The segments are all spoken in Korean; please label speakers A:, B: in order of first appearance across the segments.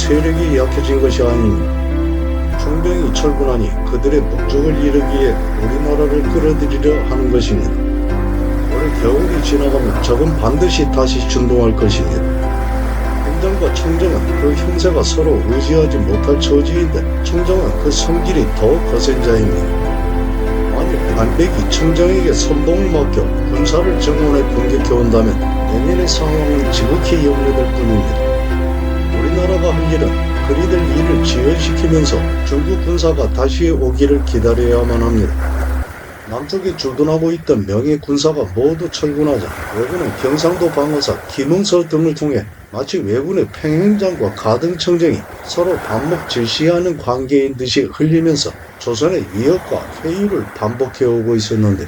A: 세력이 약해진 것이 아니니 총병이 철군하니 그들의 목적을 이루기에 우리나라를 끌어들이려 하는 것입니다. 올해 겨울이 지나가면 적은 반드시 다시 준동할 것입니다. 행정과 청정은 그 형세가 서로 의지하지 못할 처지인데 청정은 그 성질이 더욱 거센 자입니다. 만일 반백이 청정에게 선봉을 맡겨 군사를 정원에 공격해온다면 내년의 상황은 지극히 염려될 뿐입니다. 우리나라가 할 일은 그리들 일을 지연시키면서 중국 군사가 다시 오기를 기다려야만 합니다. 남쪽에 주둔하고 있던 명예 군사가 모두 철군하자 외군은 경상도 방어사 김응서 등을 통해 마치 외군의 평행장과 가등청정이 서로 반목 질시하는 관계인 듯이 흘리면서 조선의 위협과 회유를 반복해오고 있었는데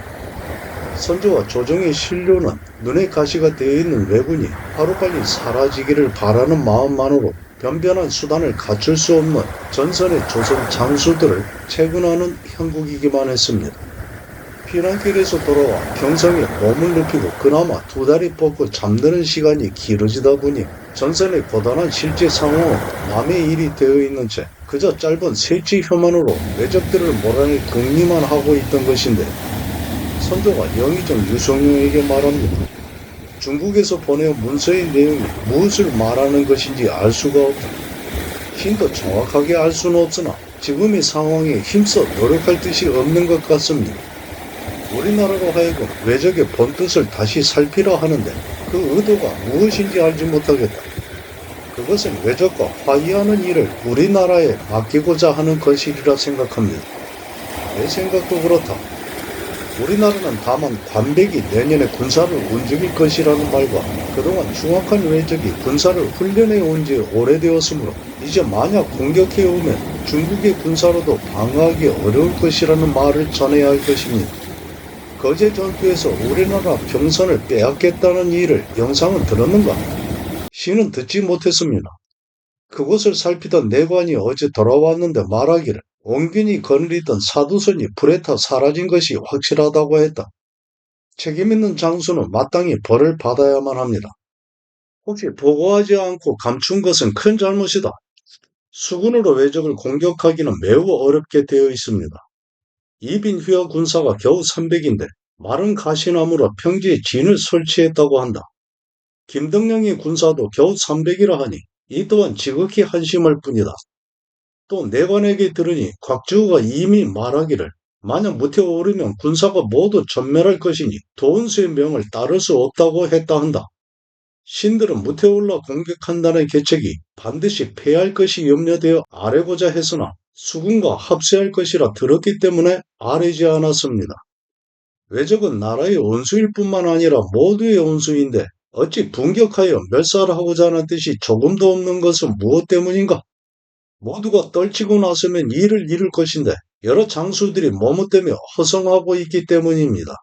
A: 선조와 조정의 신료는 눈에 가시가 되어 있는 왜군이 하루빨리 사라지기를 바라는 마음만으로 변변한 수단을 갖출 수 없는 전선의 조선 장수들을 채군하는 형국이기만 했습니다. 피난길에서 돌아와 경성에 몸을 눕히고 그나마 두 다리 뻗고 잠드는 시간이 길어지다 보니 전선의 고단한 실제 상황은 남의 일이 되어 있는 채 그저 짧은 세치 혐한으로 외적들을 몰아낼 궁리만 하고 있던 것인데 선조가 영의정 유성룡에게 말합니다. 중국에서 보내온 문서의 내용이 무엇을 말하는 것인지 알 수가 없다. 신도 정확하게 알 수는 없으나 지금의 상황에 힘써 노력할 뜻이 없는 것 같습니다. 우리나라로 하여금 외적의 본뜻을 다시 살피라 하는데 그 의도가 무엇인지 알지 못하겠다. 그것은 외적과 화의하는 일을 우리나라에 맡기고자 하는 것이리라 생각합니다. 내 생각도 그렇다. 우리나라는 다만 관백이 내년에 군사를 움직일 것이라는 말과 그동안 흉악한 외적이 군사를 훈련해 온 지 오래되었으므로 이제 만약 공격해 오면 중국의 군사로도 방어하기 어려울 것이라는 말을 전해야 할 것입니다. 거제 전투에서 우리나라 병선을 빼앗겠다는 일을 영상은 들었는가? 시는 듣지 못했습니다. 그곳을 살피던 내관이 어제 돌아왔는데 말하기를 원균이 거느리던 사두선이 불에 타 사라진 것이 확실하다고 했다. 책임있는 장수는 마땅히 벌을 받아야만 합니다. 혹시 보고하지 않고 감춘 것은 큰 잘못이다. 수군으로 외적을 공격하기는 매우 어렵게 되어 있습니다. 이빈 휘하 군사가 겨우 300인데 마른 가시나무로 평지에 진을 설치했다고 한다. 김덕령의 군사도 겨우 300이라 하니 이 또한 지극히 한심할 뿐이다. 또 내관에게 들으니 곽주호가 이미 말하기를 만약 무태에 오르면 군사가 모두 전멸할 것이니 도원수의 명을 따를 수 없다고 했다 한다. 신들은 무태에 올라 공격한다는 계책이 반드시 패할 것이 염려되어 아뢰고자 했으나 수군과 합세할 것이라 들었기 때문에 아뢰지 않았습니다. 외적은 나라의 원수일 뿐만 아니라 모두의 원수인데 어찌 분격하여 멸살하고자 하는 뜻이 조금도 없는 것은 무엇 때문인가? 모두가 떨치고 나서면 일을 이룰 것인데 여러 장수들이 머뭇대며 허성하고 있기 때문입니다.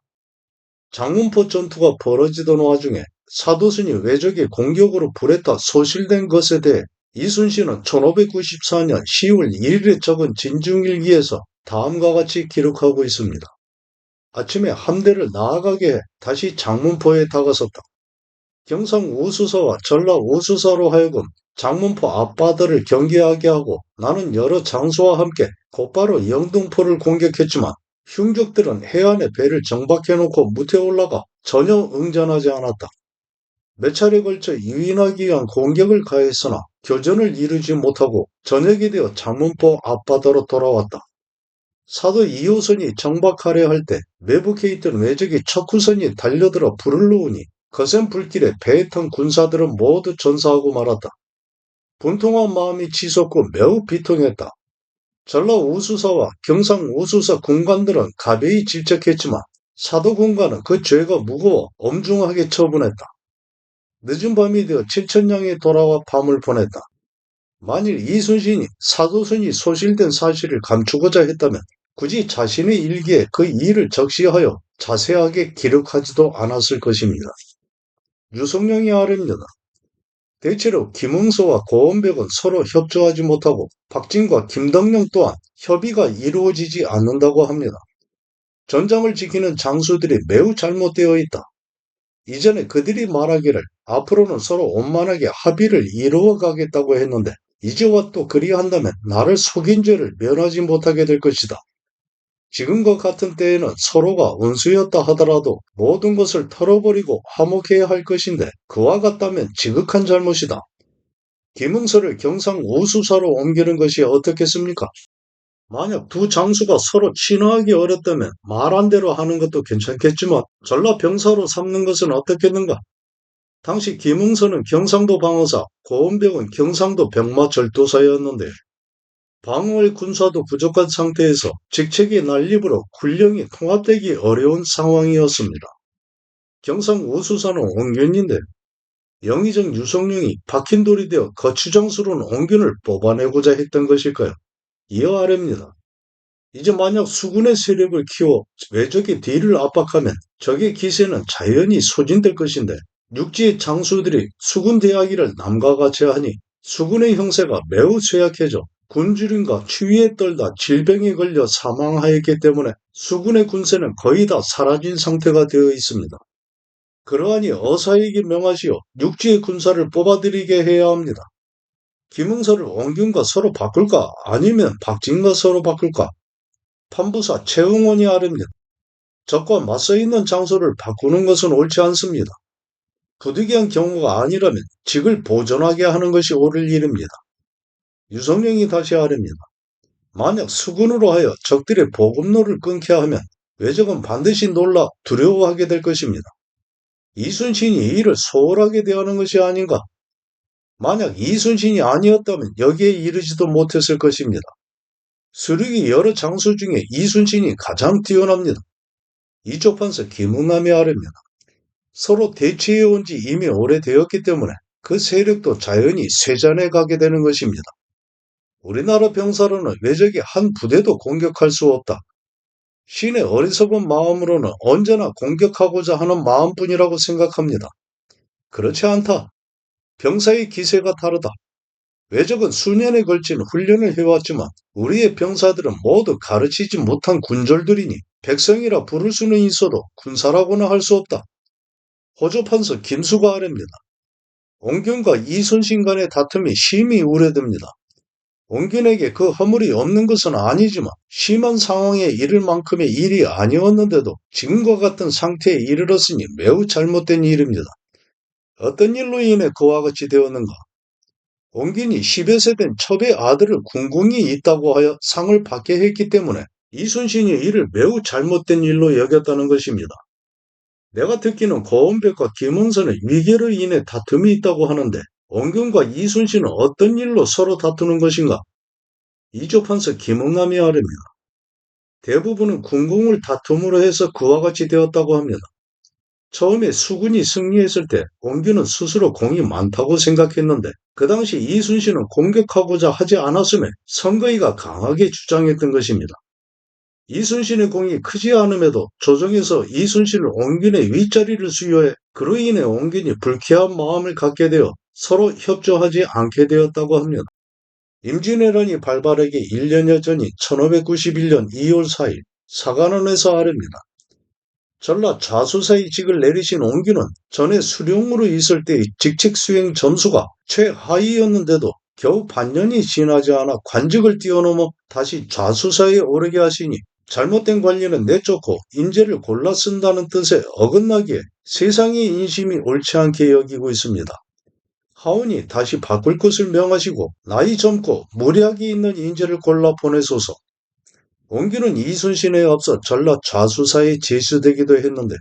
A: 장문포 전투가 벌어지던 와중에 사도순이 외적의 공격으로 불에 타 소실된 것에 대해 이순신은 1594년 10월 1일에 적은 진중일기에서 다음과 같이 기록하고 있습니다. 아침에 함대를 나아가게 해 다시 장문포에 다가섰다. 경상 우수사와 전라 우수사로 하여금 장문포 앞바다를 경계하게 하고 나는 여러 장수와 함께 곧바로 영등포를 공격했지만 흉족들은 해안에 배를 정박해놓고 무태에 올라가 전혀 응전하지 않았다. 몇 차례 걸쳐 유인하기 위한 공격을 가했으나 교전을 이루지 못하고 저녁이 되어 장문포 앞바다로 돌아왔다. 사도 2호선이 정박하려 할 때 매북해 있던 외적이 첫 후선이 달려들어 불을 놓으니 거센 불길에 배에 탄 군사들은 모두 전사하고 말았다. 분통한 마음이 치솟고 매우 비통했다. 전라 우수사와 경상 우수사 군관들은 가벼이 질책했지만 사도 군관은 그 죄가 무거워 엄중하게 처분했다. 늦은 밤이 되어 칠천량에 돌아와 밤을 보냈다. 만일 이순신이 사도선이 소실된 사실을 감추고자 했다면 굳이 자신의 일기에 그 일을 적시하여 자세하게 기록하지도 않았을 것입니다. 유성룡이 아뢰입니다. 대체로 김응서와 고원백은 서로 협조하지 못하고 박진과 김덕령 또한 협의가 이루어지지 않는다고 합니다. 전장을 지키는 장수들이 매우 잘못되어 있다. 이전에 그들이 말하기를 앞으로는 서로 원만하게 합의를 이루어 가겠다고 했는데 이제와 또 그리한다면 나를 속인 죄를 면하지 못하게 될 것이다. 지금과 같은 때에는 서로가 원수였다 하더라도 모든 것을 털어버리고 화목해야 할 것인데 그와 같다면 지극한 잘못이다. 김응서를 경상 우수사로 옮기는 것이 어떻겠습니까? 만약 두 장수가 서로 친화하기 어렵다면 말한 대로 하는 것도 괜찮겠지만 전라 병사로 삼는 것은 어떻겠는가? 당시 김응서는 경상도 방어사, 고은병은 경상도 병마절도사였는데 방어의 군사도 부족한 상태에서 직책이 난립으로 군령이 통합되기 어려운 상황이었습니다. 경상 우수사는 옹균인데 영의정 유성룡이 박힌 돌이 되어 거추장스러운 옹균을 뽑아내고자 했던 것일까요? 이어 아래입니다. 이제 만약 수군의 세력을 키워 외적의 뒤를 압박하면 적의 기세는 자연히 소진될 것인데 육지의 장수들이 수군 대하기를 남과 같이 하니 수군의 형세가 매우 쇠약해져 군주림과 추위에 떨다 질병에 걸려 사망하였기 때문에 수군의 군세는 거의 다 사라진 상태가 되어 있습니다. 그러하니 어사에게 명하시어 육지의 군사를 뽑아들이게 해야 합니다. 김응서를 원균과 서로 바꿀까 아니면 박진과 서로 바꿀까? 판부사 최응원이 아릅니다. 적과 맞서 있는 장소를 바꾸는 것은 옳지 않습니다. 부득이한 경우가 아니라면 직을 보존하게 하는 것이 옳을 일입니다. 유성룡이 다시 아릅니다. 만약 수군으로 하여 적들의 보급로를 끊게 하면 외적은 반드시 놀라 두려워하게 될 것입니다. 이순신이 이를 소홀하게 대하는 것이 아닌가? 만약 이순신이 아니었다면 여기에 이르지도 못했을 것입니다. 수륙이 여러 장수 중에 이순신이 가장 뛰어납니다. 이쪽 판서 김응남이 아릅니다. 서로 대치해온 지 이미 오래되었기 때문에 그 세력도 자연히 쇠잔해 가게 되는 것입니다. 우리나라 병사로는 외적이 한 부대도 공격할 수 없다. 신의 어리석은 마음으로는 언제나 공격하고자 하는 마음뿐이라고 생각합니다. 그렇지 않다. 병사의 기세가 다르다. 외적은 수년에 걸친 훈련을 해왔지만 우리의 병사들은 모두 가르치지 못한 군졸들이니 백성이라 부를 수는 있어도 군사라고는 할 수 없다. 호조판서 김수가 아랍니다. 옹균과 이순신 간의 다툼이 심히 우려됩니다. 옹균에게 그 허물이 없는 것은 아니지만 심한 상황에 이를 만큼의 일이 아니었는데도 지금과 같은 상태에 이르렀으니 매우 잘못된 일입니다. 어떤 일로 인해 그와 같이 되었는가? 옹균이 10여 세 된 첩의 아들을 궁궁이 있다고 하여 상을 받게 했기 때문에 이순신이 이를 매우 잘못된 일로 여겼다는 것입니다. 내가 듣기는 고은백과 김응선의 위계로 인해 다툼이 있다고 하는데 옹균과 이순신은 어떤 일로 서로 다투는 것인가? 이조판서 김응남이 아랍니다. 대부분은 궁궁을 다툼으로 해서 그와 같이 되었다고 합니다. 처음에 수군이 승리했을 때 옹균은 스스로 공이 많다고 생각했는데 그 당시 이순신은 공격하고자 하지 않았음에 선거위가 강하게 주장했던 것입니다. 이순신의 공이 크지 않음에도 조정에서 이순신을 옹균의 윗자리를 수여해 그로 인해 옹균이 불쾌한 마음을 갖게 되어 서로 협조하지 않게 되었다고 합니다. 임진왜란이 발발하기 1년여 전인 1591년 2월 4일 사관원에서 아릅니다. 전라 좌수사의 직을 내리신 옹균은 전에 수령으로 있을 때의 직책 수행 점수가 최하위였는데도 겨우 반년이 지나지 않아 관직을 뛰어넘어 다시 좌수사에 오르게 하시니 잘못된 관리는 내쫓고 인재를 골라 쓴다는 뜻에 어긋나기에 세상의 인심이 옳지 않게 여기고 있습니다. 하오니 다시 바꿀 것을 명하시고 나이 젊고 무략이 있는 인재를 골라 보내소서. 옹균은 이순신에 앞서 전라 좌수사에 제수되기도 했는데요.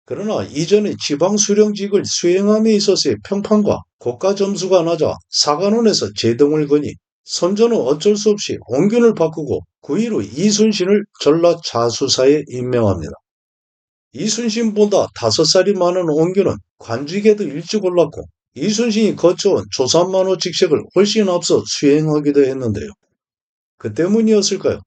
A: 그러나 이전에 지방수령직을 수행함에 있어서의 평판과 고가 점수가 낮아 사관원에서 제동을 거니 선조는 어쩔 수 없이 옹균을 바꾸고 그 이후 이순신을 전라 좌수사에 임명합니다. 이순신보다 5살이 많은 옹균은 관직에도 일찍 올랐고 이순신이 거쳐온 조삼만호 직책을 훨씬 앞서 수행하기도 했는데요. 그 때문이었을까요?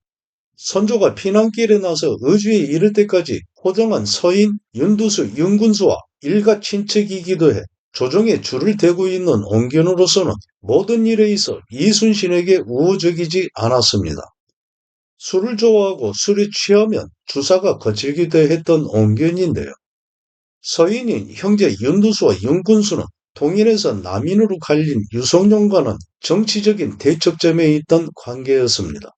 A: 선조가 피난길에 나서 의주에 이를 때까지 호정한 서인, 윤두수, 윤군수와 일가 친척이기도 해 조정에 줄을 대고 있는 옹균으로서는 모든 일에 있어 이순신에게 우호적이지 않았습니다. 술을 좋아하고 술에 취하면 주사가 거칠기도 했던 옹균인데요. 서인인 형제 윤두수와 윤군수는 통일해서 남인으로 갈린 유성룡과는 정치적인 대척점에 있던 관계였습니다.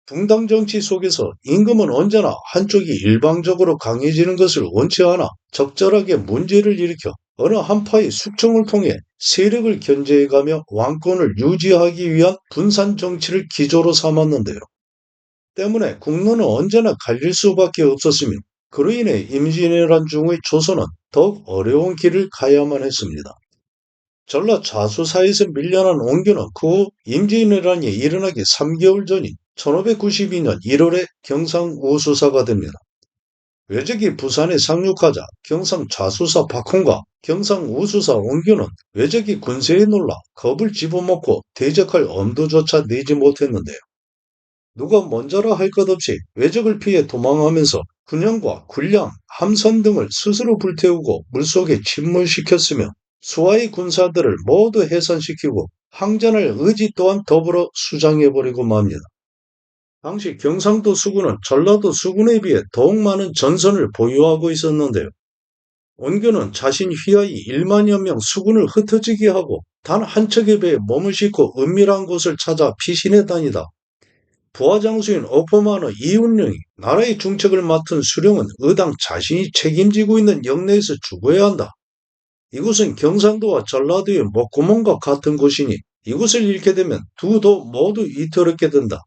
A: 붕당 정치 속에서 임금은 언제나 한쪽이 일방적으로 강해지는 것을 원치 않아 적절하게 문제를 일으켜 어느 한파의 숙청을 통해 세력을 견제해가며 왕권을 유지하기 위한 분산 정치를 기조로 삼았는데요. 때문에 국론은 언제나 갈릴 수밖에 없었으며 그로 인해 임진왜란 중의 조선은 더욱 어려운 길을 가야만 했습니다. 전라 좌수사에서 밀려난 원균은 그 후 임진왜란이 일어나기 3개월 전인 1592년 1월에 경상우수사가 됩니다. 외적이 부산에 상륙하자 경상 좌수사 박홍과 경상우수사 원균은 외적이 군세에 놀라 겁을 집어먹고 대적할 엄두조차 내지 못했는데요. 누가 먼저라 할 것 없이 외적을 피해 도망하면서 군용과 군량, 함선 등을 스스로 불태우고 물속에 침몰시켰으며 수하의 군사들을 모두 해산시키고 항전할 의지 또한 더불어 수장해버리고 맙니다. 당시 경상도 수군은 전라도 수군에 비해 더욱 많은 전선을 보유하고 있었는데요. 원균은 자신 휘하의 1만여 명 수군을 흩어지게 하고 단 한 척의 배에 몸을 싣고 은밀한 곳을 찾아 피신해 다니다 부하장수인 어포마너 이운령이 나라의 중책을 맡은 수령은 의당 자신이 책임지고 있는 영내에서 죽어야 한다. 이곳은 경상도와 전라도의 목구멍과 같은 곳이니 이곳을 잃게 되면 두 도 모두 위태롭게 된다.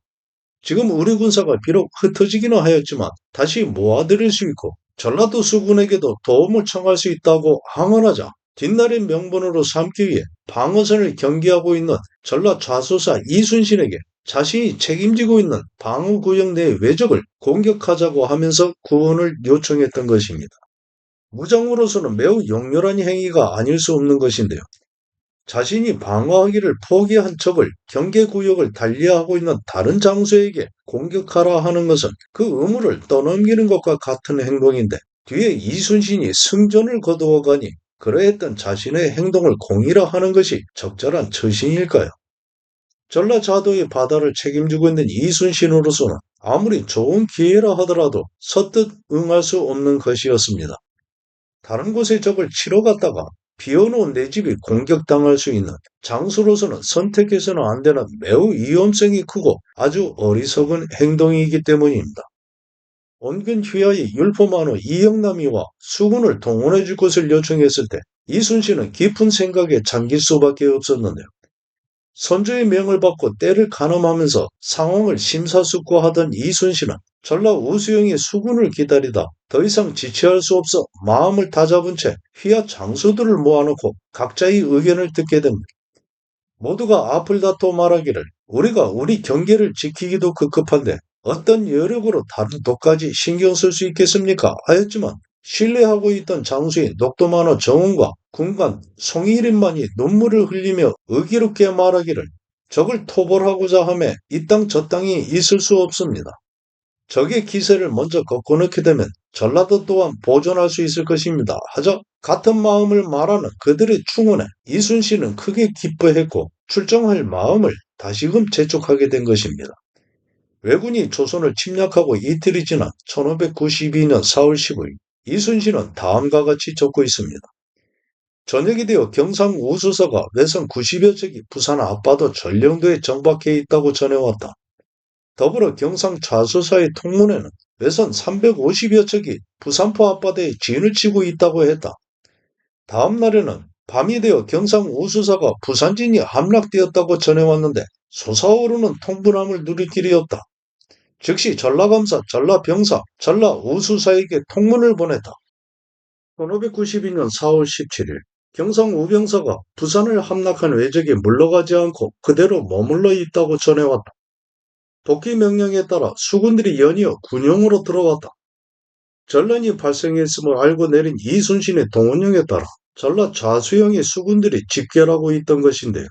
A: 지금 우리 군사가 비록 흩어지기는 하였지만 다시 모아들일 수 있고 전라도 수군에게도 도움을 청할 수 있다고 항언하자 뒷날의 명분으로 삼기 위해 방어선을 경계하고 있는 전라 좌수사 이순신에게 자신이 책임지고 있는 방어구역 내 외적을 공격하자고 하면서 구원을 요청했던 것입니다. 무장으로서는 매우 용렬한 행위가 아닐 수 없는 것인데요. 자신이 방어하기를 포기한 적을 경계구역을 달리하고 있는 다른 장수에게 공격하라 하는 것은 그 의무를 떠넘기는 것과 같은 행동인데 뒤에 이순신이 승전을 거두어가니 그러했던 자신의 행동을 공의라 하는 것이 적절한 처신일까요? 전라자도의 바다를 책임지고 있는 이순신으로서는 아무리 좋은 기회라 하더라도 서뜻 응할 수 없는 것이었습니다. 다른 곳에 적을 치러 갔다가 비워놓은 내 집이 공격당할 수 있는 장수로서는 선택해서는 안 되는 매우 위험성이 크고 아주 어리석은 행동이기 때문입니다. 원근 휘하의 율포만호 이영남이와 수군을 동원해 줄 것을 요청했을 때 이순신은 깊은 생각에 잠길 수밖에 없었는데요. 선조의 명을 받고 때를 가늠하면서 상황을 심사숙고하던 이순신은 전라 우수영의 수군을 기다리다 더 이상 지체할 수 없어 마음을 다잡은 채 휘하 장수들을 모아놓고 각자의 의견을 듣게 됩니다. 모두가 앞을 다퉈 말하기를 우리가 우리 경계를 지키기도 급급한데 어떤 여력으로 다른 독까지 신경 쓸 수 있겠습니까? 하였지만 신뢰하고 있던 장수인 녹도만호 정운과 군관 송일인만이 눈물을 흘리며 의기롭게 말하기를 적을 토벌하고자 하매 이 땅 저 땅이 있을 수 없습니다. 적의 기세를 먼저 꺾어놓게 되면 전라도 또한 보존할 수 있을 것입니다. 하자 같은 마음을 말하는 그들의 충언에 이순신은 크게 기뻐했고 출정할 마음을 다시금 재촉하게 된 것입니다. 왜군이 조선을 침략하고 이틀이 지난 1592년 4월 15일 이순신은 다음과 같이 적고 있습니다. 저녁이 되어 경상 우수사가 외선 90여 척이 부산 앞바다 전령도에 정박해 있다고 전해왔다. 더불어 경상 좌수사의 통문에는 외선 350여 척이 부산포 앞바다에 진을 치고 있다고 했다. 다음 날에는 밤이 되어 경상 우수사가 부산진이 함락되었다고 전해왔는데 솟아오르는 통분함을 누릴 길이 없다. 즉시 전라감사, 전라병사, 전라우수사에게 통문을 보냈다. 1592년 4월 17일 경상우병사가 부산을 함락한 외적에 물러가지 않고 그대로 머물러 있다고 전해왔다. 복귀 명령에 따라 수군들이 연이어 군용으로 들어왔다. 전란이 발생했음을 알고 내린 이순신의 동원령에 따라 전라 좌수영의 수군들이 집결하고 있던 것인데요.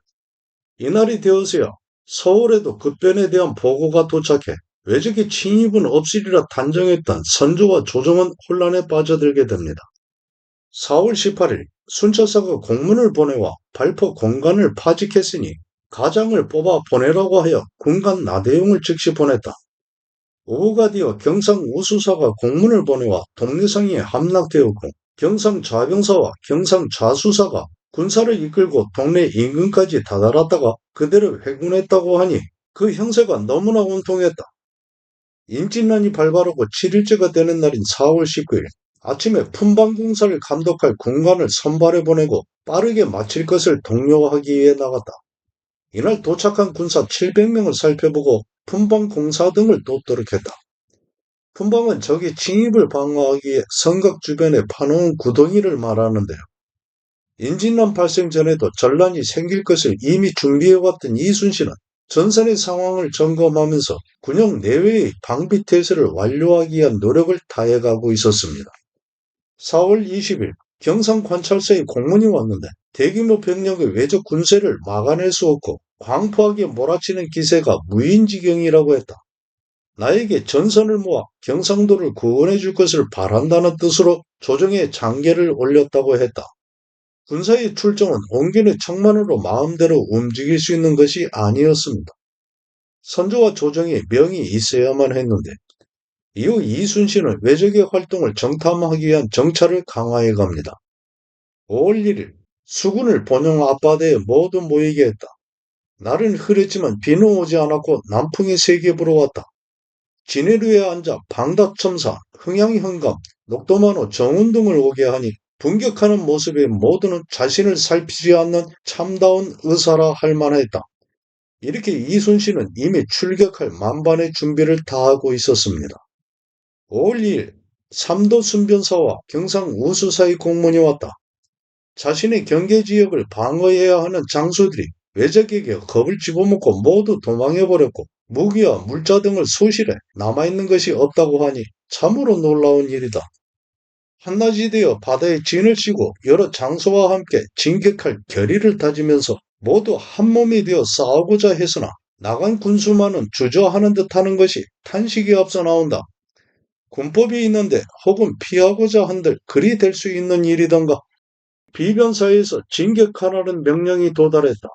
A: 이날이 되어서야 서울에도 급변에 대한 보고가 도착해 외적의 침입은 없으리라 단정했던 선조와 조정은 혼란에 빠져들게 됩니다. 4월 18일 순찰사가 공문을 보내와 발포 공간을 파직했으니 가장을 뽑아 보내라고 하여 군간 나대용을 즉시 보냈다. 오후가 되어 경상 우수사가 공문을 보내와 동래상이 함락되었고 경상 좌병사와 경상 좌수사가 군사를 이끌고 동네 인근까지 다다랐다가 그대로 회군했다고 하니 그 형세가 너무나 온통했다. 임진란이 발발하고 7일째가 되는 날인 4월 19일 아침에 품방공사를 감독할 군관을 선발해 보내고 빠르게 마칠 것을 독려하기 위해 나갔다. 이날 도착한 군사 700명을 살펴보고 품방공사 등을 돕도록 했다. 품방은 적의 침입을 방어하기 위해 성곽 주변에 파놓은 구덩이를 말하는데요. 임진란 발생 전에도 전란이 생길 것을 이미 준비해왔던 이순신은 전선의 상황을 점검하면서 군영 내외의 방비태세를 완료하기 위한 노력을 다해가고 있었습니다. 4월 20일 경상 관찰서에 공문이 왔는데 대규모 병력의 외적 군세를 막아낼 수 없고 광포하게 몰아치는 기세가 무인지경이라고 했다. 나에게 전선을 모아 경상도를 구원해 줄 것을 바란다는 뜻으로 조정에 장계를 올렸다고 했다. 군사의 출정은 온건의 청만으로 마음대로 움직일 수 있는 것이 아니었습니다. 선조와 조정에 명이 있어야만 했는데 이후 이순신은 외적의 활동을 정탐하기 위한 정찰을 강화해 갑니다. 5월 1일 수군을 본영 앞바다에 모두 모이게 했다. 날은 흐렸지만 비는 오지 않았고 남풍이 세게 불어왔다. 진해루에 앉아 방답첨사, 흥양현감, 녹도만호, 정운동을 오게 하니 분격하는 모습에 모두는 자신을 살피지 않는 참다운 의사라 할 만했다. 이렇게 이순신은 이미 출격할 만반의 준비를 다하고 있었습니다. 5월 2일 삼도 순변사와 경상 우수사의 공문이 왔다. 자신의 경계지역을 방어해야 하는 장수들이 외적에게 겁을 집어먹고 모두 도망해버렸고 무기와 물자 등을 소실해 남아있는 것이 없다고 하니 참으로 놀라운 일이다. 한낮이 되어 바다에 진을 치고 여러 장소와 함께 진격할 결의를 다지면서 모두 한몸이 되어 싸우고자 했으나 나간 군수만은 주저하는 듯하는 것이 탄식이 앞서 나온다. 군법이 있는데 혹은 피하고자 한들 그리 될 수 있는 일이던가. 비변사에서 진격하라는 명령이 도달했다.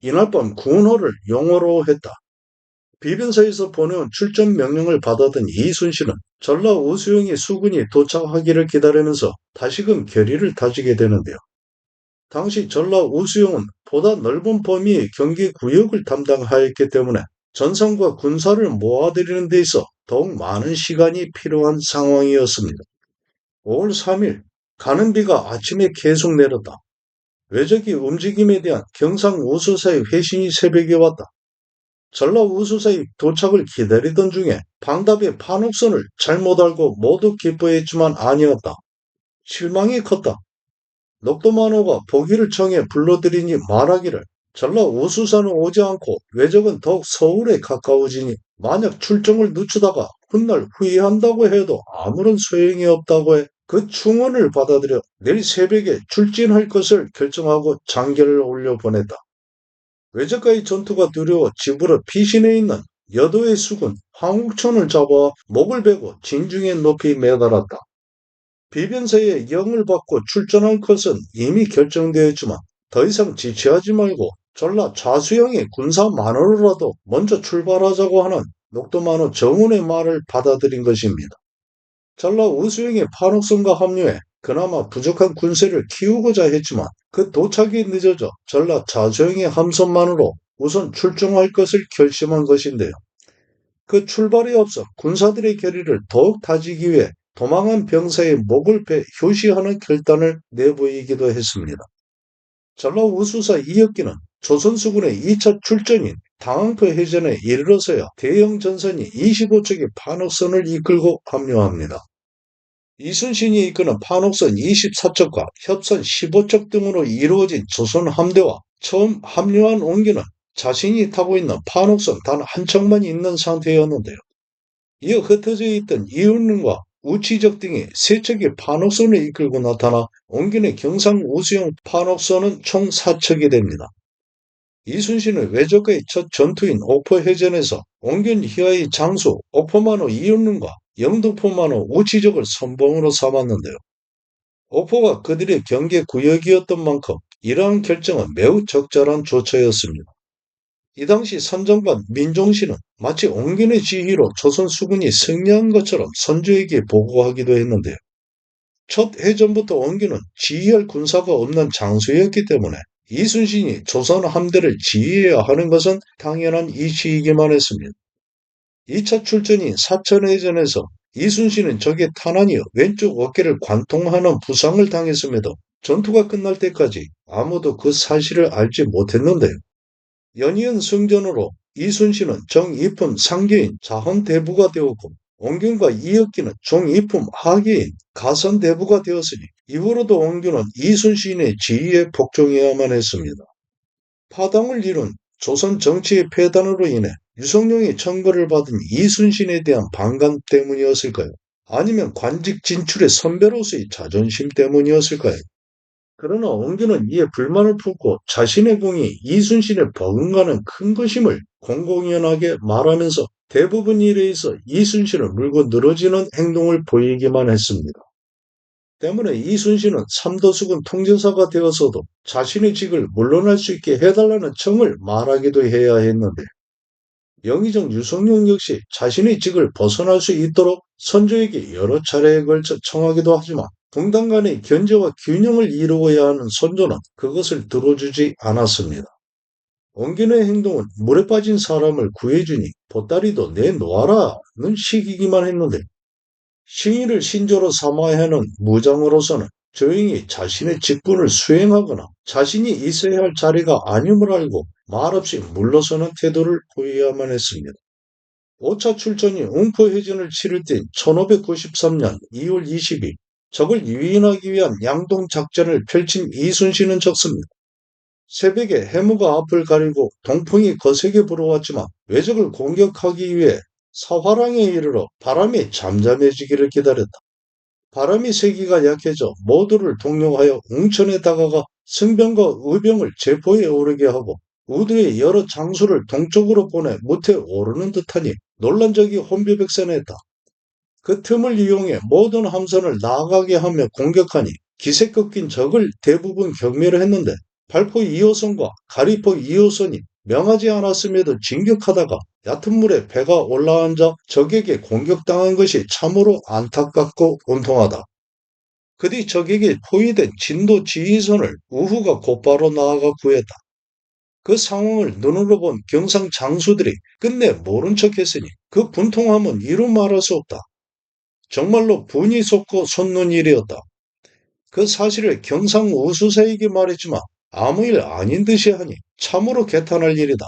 A: 이날 밤 군호를 용어로 했다. 비변사에서 보내온 출전 명령을 받아든 이순신은 전라 우수영의 수군이 도착하기를 기다리면서 다시금 결의를 다지게 되는데요. 당시 전라 우수영은 보다 넓은 범위의 경계 구역을 담당하였기 때문에 전선과 군사를 모아들이는 데 있어 더욱 많은 시간이 필요한 상황이었습니다. 5월 3일 가는 비가 아침에 계속 내렸다. 외적의 움직임에 대한 경상 우수사의 회신이 새벽에 왔다. 전라 우수사의 도착을 기다리던 중에 방답의 판옥선을 잘못 알고 모두 기뻐했지만 아니었다. 실망이 컸다. 녹도만호가 보기를 청해 불러들이니 말하기를 전라 우수사는 오지 않고 외적은 더욱 서울에 가까워지니 만약 출정을 늦추다가 훗날 후회한다고 해도 아무런 소용이 없다고 해 그 충언을 받아들여 내일 새벽에 출진할 것을 결정하고 장계를 올려보냈다. 외적과의 전투가 두려워 집으로 피신해 있는 여도의 수군 황욱천을 잡아 목을 베고 진중에 높이 매달았다. 비변사의 영을 받고 출전할 것은 이미 결정되었지만 더 이상 지체하지 말고 전라 좌수영의 군사만으로라도 먼저 출발하자고 하는 녹도만호 정운의 말을 받아들인 것입니다. 전라 우수영의 판옥선과 합류해 그나마 부족한 군세를 키우고자 했지만 그 도착이 늦어져 전라 좌수영의 함선만으로 우선 출정할 것을 결심한 것인데요. 그 출발이 없어 군사들의 결의를 더욱 다지기 위해 도망한 병사의 목을 베 효시하는 결단을 내보이기도 했습니다. 전라 우수사 이혁기는 조선수군의 2차 출전인 당항포 해전에 이르러서야 대형 전선이 25척의 판옥선을 이끌고 합류합니다. 이순신이 이끄는 판옥선 24척과 협선 15척 등으로 이루어진 조선 함대와 처음 합류한 옹기는 자신이 타고 있는 판옥선 단 한 척만 있는 상태였는데요. 이어 흩어져 있던 이윤릉과 우치적 등이 세 척의 판옥선을 이끌고 나타나 옹기의 경상 우수영 판옥선은 총 4척이 됩니다. 이순신은 외적의 첫 전투인 옥포해전에서 옹균 희하의 장수 옥포만호 이윤릉과 영등포만호 우치적을 선봉으로 삼았는데요. 옥포가 그들의 경계 구역이었던 만큼 이러한 결정은 매우 적절한 조처였습니다. 이 당시 선정관 민종신은 마치 옹균의 지휘로 조선 수군이 승리한 것처럼 선조에게 보고하기도 했는데요. 첫 해전부터 원균은 지휘할 군사가 없는 장소였기 때문에 이순신이 조선 함대를 지휘해야 하는 것은 당연한 이치이기만 했습니다. 2차 출전인 사천해전에서 이순신은 적의 탄환이어 왼쪽 어깨를 관통하는 부상을 당했음에도 전투가 끝날 때까지 아무도 그 사실을 알지 못했는데요. 연이은 승전으로 이순신은 정이품 상계인 자헌대부가 되었고 원균과 이혁기는 정이품 하계인 가선대부가 되었으니 이후로도 원균은 이순신의 지휘에 복종해야만 했습니다. 파당을 이룬 조선 정치의 폐단으로 인해 유성룡의 청거를 받은 이순신에 대한 반감 때문이었을까요? 아니면 관직 진출의 선배로서의 자존심 때문이었을까요? 그러나 원균은 이에 불만을 품고 자신의 공이 이순신에 버금가는 큰 것임을 공공연하게 말하면서 대부분 일에 있어 이순신을 물고 늘어지는 행동을 보이기만 했습니다. 때문에 이순신은 삼도수군 통제사가 되어서도 자신의 직을 물러날 수 있게 해달라는 청을 말하기도 해야 했는데 영의정 유성룡 역시 자신의 직을 벗어날 수 있도록 선조에게 여러 차례에 걸쳐 청하기도 하지만 동당 간의 견제와 균형을 이루어야 하는 선조는 그것을 들어주지 않았습니다. 원균의 행동은 물에 빠진 사람을 구해주니 보따리도 내놓아라는 식이기만 했는데 신의를 신조로 삼아야 하는 무장으로서는 조용히 자신의 직분을 수행하거나 자신이 있어야 할 자리가 아님을 알고 말없이 물러서는 태도를 보여야만 했습니다. 5차 출전이 웅포해전을 치를 때인 1593년 2월 20일 적을 유인하기 위한 양동작전을 펼친 이순신은 적습니다. 새벽에 해무가 앞을 가리고 동풍이 거세게 불어왔지만 왜적을 공격하기 위해 사화랑에 이르러 바람이 잠잠해지기를 기다렸다. 바람이 세기가 약해져 모두를 동력하여 웅천에 다가가 승병과 의병을 제포에 오르게 하고 우두의 여러 장수를 동쪽으로 보내 무태 오르는 듯하니 놀란 적이 혼비백산했다. 그 틈을 이용해 모든 함선을 나가게 하며 공격하니 기세 꺾인 적을 대부분 경멸을 했는데 발포 2호선과 가리포 2호선이 명하지 않았음에도 진격하다가 얕은 물에 배가 올라앉아 적에게 공격당한 것이 참으로 안타깝고 온통하다. 그 뒤 적에게 포위된 진도 지휘선을 우후가 곧바로 나아가 구했다. 그 상황을 눈으로 본 경상 장수들이 끝내 모른 척했으니 그 분통함은 이루 말할 수 없다. 정말로 분이 솟고 솟는 일이었다. 그 사실을 경상 우수사에게 말했지만 아무 일 아닌 듯이 하니 참으로 개탄할 일이다.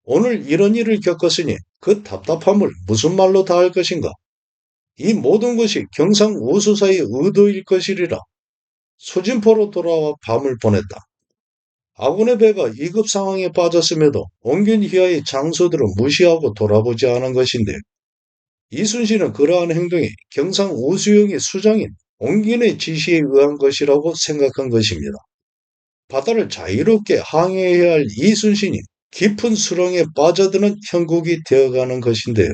A: 오늘 이런 일을 겪었으니 그 답답함을 무슨 말로 다할 것인가? 이 모든 것이 경상 우수사의 의도일 것이리라. 수진포로 돌아와 밤을 보냈다. 아군의 배가 위급 상황에 빠졌음에도 원균휘하의 장수들은 무시하고 돌아보지 않은 것인데 이순신은 그러한 행동이 경상 우수영의 수장인 원균의 지시에 의한 것이라고 생각한 것입니다. 바다를 자유롭게 항해해야 할 이순신이 깊은 수렁에 빠져드는 형국이 되어가는 것인데요.